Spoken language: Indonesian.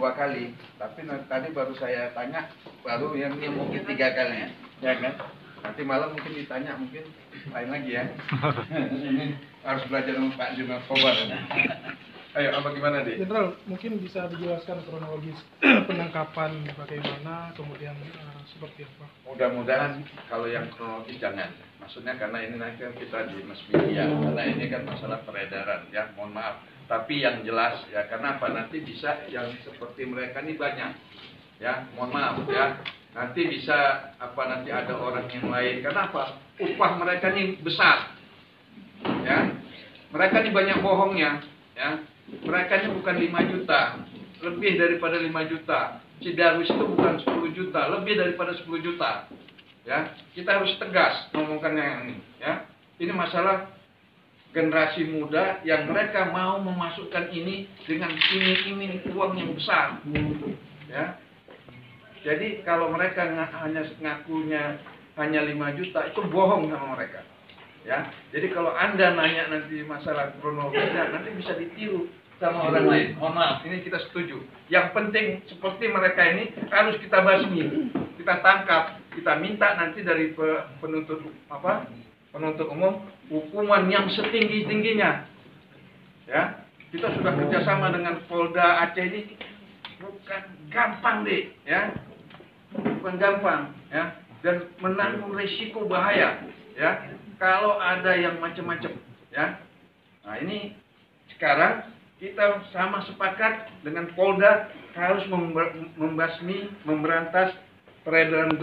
2 kali, tapi tadi baru saya tanya, baru yang mungkin 3 kali, ya kan? Nanti malam mungkin ditanya, mungkin lain lagi ya. Ini harus belajar sama Pak Jumat Kobar. Ayo, apa gimana deh? Jenderal, mungkin bisa dijelaskan kronologis penangkapan bagaimana, kemudian seperti apa? Mudah-mudahan kalau yang kronologis jangan. Maksudnya karena ini nanti kan kita di mass media, karena ini kan masalah peredaran, ya mohon maaf. Tapi yang jelas ya, karena apa, nanti bisa yang seperti mereka ini banyak, ya mohon maaf ya. Nanti bisa nanti ada orang yang lain. Kenapa? Upah mereka ini besar, ya. Mereka ini banyak bohongnya, ya. Mereka ini bukan 5 juta, lebih daripada 5 juta. Cidarus itu bukan 10 juta, lebih daripada 10 juta. Ya, kita harus tegas ngomongkannya ini, ya. Ini masalah generasi muda yang mereka mau memasukkan ini dengan iming-iming uang yang besar, ya. Jadi kalau mereka hanya ngakunya hanya 5 juta, itu bohong sama mereka, ya. Jadi kalau Anda nanya nanti masalah kronologisnya, nanti bisa ditiru sama orang lain. Mohon maaf, ini kita setuju. Yang penting seperti mereka ini harus kita basmi, kita tangkap, kita minta nanti dari penuntut umum hukuman yang setinggi-tingginya. Ya, kita sudah kerjasama dengan Polda Aceh ini, bukan gampang deh, ya, bukan gampang, ya, dan menanggung risiko bahaya, ya, kalau ada yang macam-macam, ya. Nah ini sekarang kita sama sepakat dengan Polda harus memberantas peredaran